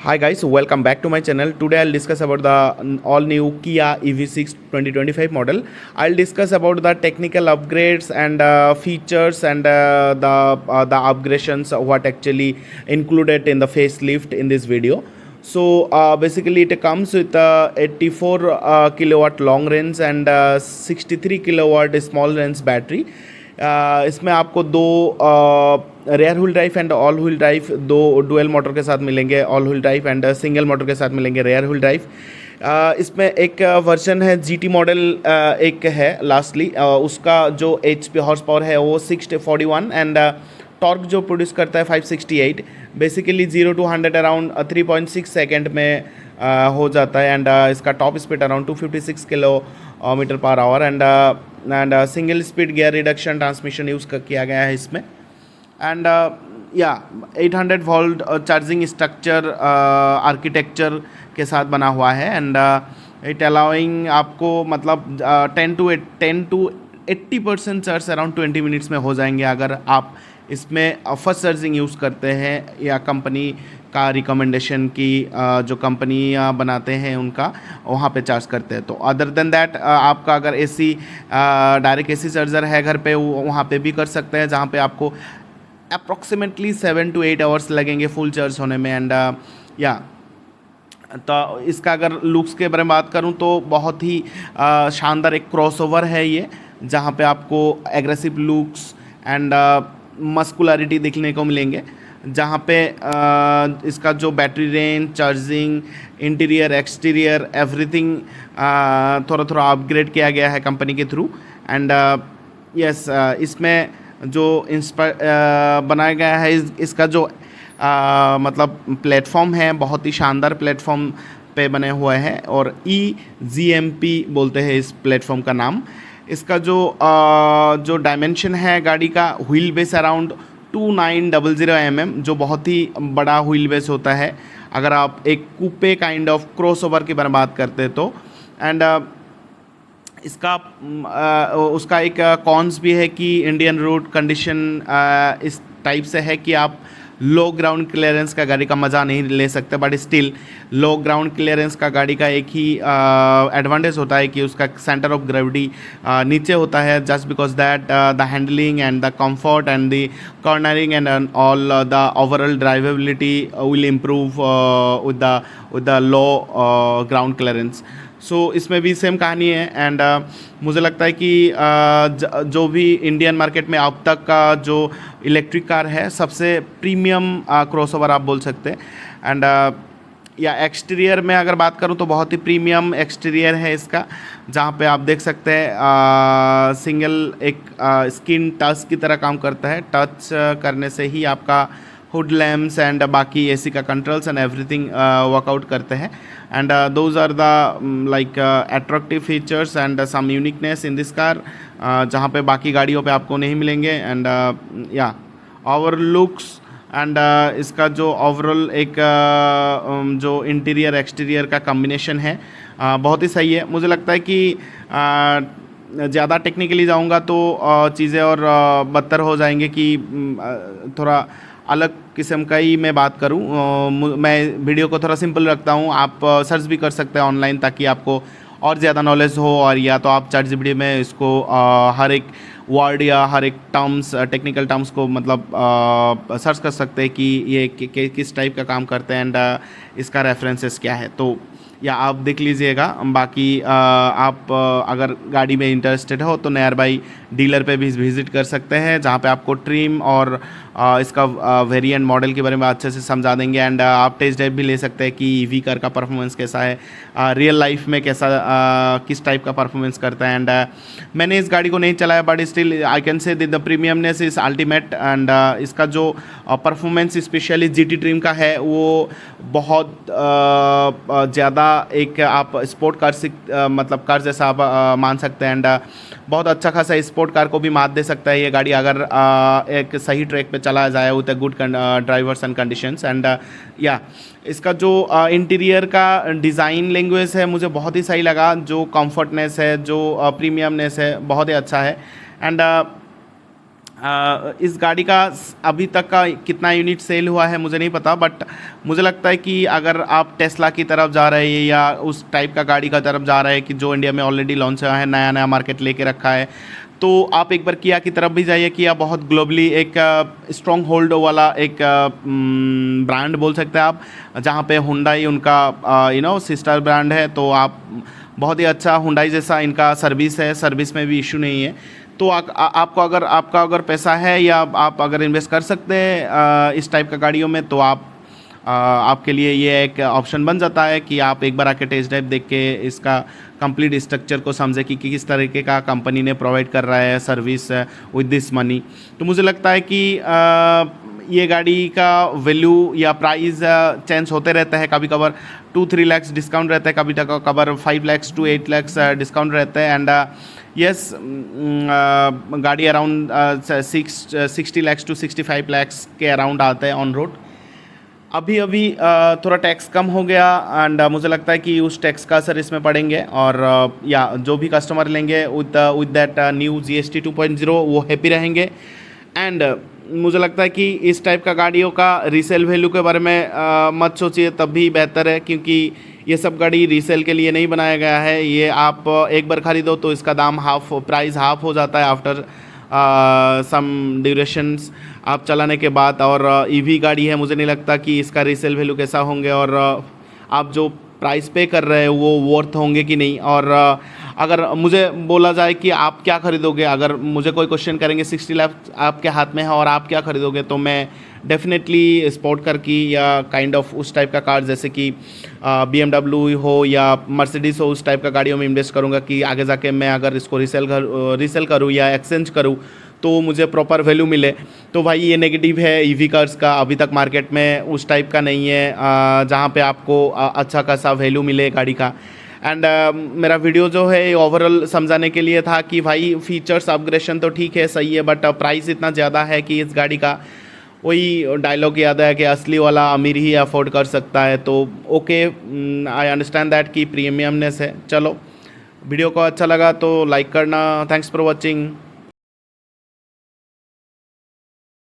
Hi guys, welcome back to my channel. Today I'll discuss about the all new Kia EV6 2025 model. I'll discuss about the technical upgrades and features and the upgradations what actually included in the facelift in this video. So basically it comes with 84 kilowatt long range and 63 kilowatt small range battery. इसमें आपको दो rear wheel drive and all wheel drive दो dual motor के साथ मिलेंगे, all wheel drive and single motor के साथ मिलेंगे रेयर व्हील ड्राइव। इसमें एक वर्जन है जीटी मॉडल, एक है लास्टली उसका जो HP हॉर्स पावर है वो 641 एंड टॉर्क जो प्रोड्यूस करता है 568। बेसिकली 0 to 100 अराउंड 3.6 सेकेंड में हो जाता है एंड इसका top speed around 256 kilometre per hour and single speed gear reduction transmission use किया गया है इसमें and 800 volt charging structure architecture के साथ बना हुआ है एंड इट अलाउइंग आपको मतलब 10 to 80% चार्ज अराउंड 20 मिनट्स में हो जाएंगे अगर आप इसमें फर्स्ट चार्जिंग यूज़ करते हैं या कंपनी का रिकमेंडेशन की जो कंपनी बनाते हैं उनका वहाँ पे चार्ज करते हैं। तो अदर देन दैट आपका अगर AC डायरेक्ट AC चार्जर है घर पे वहाँ पे भी कर सकते हैं, जहाँ पे आपको अप्रॉक्सीमेटली 7 to 8 आवर्स लगेंगे फुल चार्ज होने में एंड या तो इसका अगर लुक्स के बारे में बात करूं तो बहुत ही शानदार एक क्रॉसओवर है ये, जहां पे आपको एग्रेसिव लुक्स एंड मस्कुलरिटी देखने को मिलेंगे, जहां पे इसका जो battery range, charging, interior, exterior everything थोड़ा अपग्रेड किया गया है कंपनी के थ्रू एंड यस इसमें जो बनाया गया है इसका जो मतलब प्लेटफॉर्म है बहुत ही शानदार प्लेटफॉर्म पे बने हुए हैं और EGMP बोलते हैं इस प्लेटफॉर्म का नाम। इसका जो डायमेंशन है गाड़ी का व्हील बेस अराउंड 2900 mm, जो बहुत ही बड़ा व्हील बेस होता है अगर आप एक कूपे काइंड ऑफ क्रॉसओवर की बारे में बात करते हैं तो एंड इसका उसका एक कॉन्स भी है कि इंडियन रोड कंडीशन इस टाइप से है कि आप लो ग्राउंड क्लियरेंस का गाड़ी का मज़ा नहीं ले सकते, but still low ground clearance का गाड़ी का एक ही एडवांटेज होता है कि उसका सेंटर ऑफ ग्रेविटी नीचे होता है, just because that the handling and the comfort and the cornering and all the overall drivability will improve with the low ground clearance. So इसमें भी सेम कहानी है एंड मुझे लगता है कि जो भी इंडियन मार्केट में अब तक का जो इलेक्ट्रिक कार है सबसे प्रीमियम क्रॉसओवर आप बोल सकते हैं एंड या एक्सटीरियर में अगर बात करूं तो बहुत ही प्रीमियम एक्सटीरियर है इसका, जहां पे आप देख सकते हैं सिंगल एक स्क्रीन टच की तरह काम करता है, टच करने से ही आपका हुड लैम्प्स एंड बाकी AC का कंट्रोल्स एंड एवरीथिंग वर्कआउट करते हैं and those are the like attractive features and some uniqueness in this car जहाँ पे बाकी गाड़ियों पे आपको नहीं मिलेंगे एंड या ओवर लुक्स एंड इसका जो ओवरऑल एक जो इंटीरियर एक्सटीरियर का कम्बिनेशन है बहुत ही सही है। मुझे लगता है कि ज़्यादा टेक्निकली जाऊँगा तो चीज़ें और बदतर हो जाएंगे कि थोड़ा अलग किस्म का ही मैं बात करूं। मैं वीडियो को थोड़ा सिंपल रखता हूं, आप सर्च भी कर सकते हैं ऑनलाइन ताकि आपको और ज़्यादा नॉलेज हो, और या तो आप ChatGPT में इसको हर एक वर्ड या हर एक टर्म्स टेक्निकल टर्म्स को मतलब सर्च कर सकते हैं कि ये किस टाइप का काम करते हैं एंड इसका रेफरेंसेस क्या है, तो या आप देख लीजिएगा। बाकी आप अगर गाड़ी में इंटरेस्टेड हो तो नियर बाई डीलर पे भी विज़िट कर सकते हैं, जहाँ पे आपको ट्रिम और इसका वेरिएंट मॉडल के बारे में अच्छे से समझा देंगे एंड आप टेस्ट ड्राइव भी ले सकते हैं कि EV कार का परफॉर्मेंस कैसा है, रियल लाइफ में कैसा किस टाइप का परफॉर्मेंस करता है एंड मैंने इस गाड़ी को नहीं चलाया but still I can say the premiumness is ultimate and इसका जो परफॉर्मेंस स्पेशली GT ट्रिम का है वो बहुत ज़्यादा एक आप स्पोर्ट कार से मतलब कार जैसा आप मान सकते हैं एंड बहुत अच्छा खासा स्पोर्ट कार को भी मात दे सकता है ये गाड़ी अगर एक सही ट्रैक पे चलाया जाए with good drivers and conditions and या इसका जो इंटीरियर का डिज़ाइन लैंग्वेज है मुझे बहुत ही सही लगा, जो कंफर्टनेस है, जो प्रीमियमनेस है बहुत ही अच्छा है एंड इस गाड़ी का अभी तक का कितना यूनिट सेल हुआ है मुझे नहीं पता, बट मुझे लगता है कि अगर आप टेस्ला की तरफ जा रहे हैं या उस टाइप का गाड़ी का तरफ जा रहे हैं कि जो इंडिया में ऑलरेडी लॉन्च हुआ है, नया नया मार्केट लेके रखा है, तो आप एक बार किया की तरफ भी जाइए। किया बहुत ग्लोबली एक स्ट्रॉन्ग होल्ड वाला एक ब्रांड बोल सकते हैं आप, जहाँ पे हुंडई उनका सिस्टर ब्रांड है। तो आप बहुत ही अच्छा हुंडई जैसा इनका सर्विस है, सर्विस में भी इशू नहीं है। तो आपको अगर आपका अगर पैसा है या आप अगर इन्वेस्ट कर सकते हैं इस टाइप का गाड़ियों में, तो आपके लिए ये एक ऑप्शन बन जाता है कि आप एक बार आके टेस्ट ड्राइव देख के इसका कंप्लीट स्ट्रक्चर को समझे कि किस तरीके का कंपनी ने प्रोवाइड कर रहा है सर्विस विद दिस मनी। तो मुझे लगता है कि ये गाड़ी का वैल्यू या प्राइस चेंज होते रहता है, कभी कभार 2-3 लाख डिस्काउंट रहता है, कभी कभार 5 लाख to 8 लाख डिस्काउंट रहता है। एंड यस, गाड़ी अराउंड 60 लाख to 65 लाख के अराउंड आता है ऑन रोड। अभी थोड़ा टैक्स कम हो गया एंड मुझे लगता है कि उस टैक्स का असर इसमें पड़ेंगे। और या जो भी कस्टमर लेंगे विद दैट न्यू GST 2.0 वो हैप्पी रहेंगे। एंड मुझे लगता है कि इस टाइप का गाड़ियों का रीसेल वैल्यू के बारे में मत सोचिए, तब भी बेहतर है, क्योंकि ये सब गाड़ी रीसेल के लिए नहीं बनाया गया है। ये आप एक बार ख़रीदो तो इसका दाम प्राइस हाफ हो जाता है आफ्टर सम ड्यूरेशंस आप चलाने के बाद। और ईवी गाड़ी है, मुझे नहीं लगता कि इसका रीसेल वैल्यू कैसा होंगे और आप जो प्राइस पे कर रहे हैं वो वर्थ होंगे कि नहीं। और अगर मुझे बोला जाए कि आप क्या खरीदोगे, अगर मुझे कोई क्वेश्चन करेंगे 60 लाख आपके हाथ में है और आप क्या खरीदोगे, तो मैं डेफिनेटली स्पोर्ट कार की या काइंड ऑफ उस टाइप का कार जैसे कि BMW हो या मर्सिडीज़ हो, उस टाइप का गाड़ियों में इन्वेस्ट करूँगा कि आगे जाके मैं अगर इसको रीसेल करूँ या एक्सचेंज करूँ तो मुझे प्रॉपर वैल्यू मिले। तो भाई ये नेगेटिव है ईवी कार्स का, अभी तक मार्केट में उस टाइप का नहीं है जहाँ पे आपको अच्छा खासा वैल्यू मिले गाड़ी का। एंड मेरा वीडियो जो है ओवरऑल समझाने के लिए था कि भाई फीचर्स अपग्रेडेशन तो ठीक है, सही है, बट प्राइस इतना ज़्यादा है कि इस गाड़ी का वही डायलॉग याद है कि असली वाला अमीर ही अफोर्ड कर सकता है। तो ओके, आई अंडरस्टैंड दैट कि प्रीमियमनेस है। चलो, वीडियो को अच्छा लगा तो लाइक करना। Thanks for watching.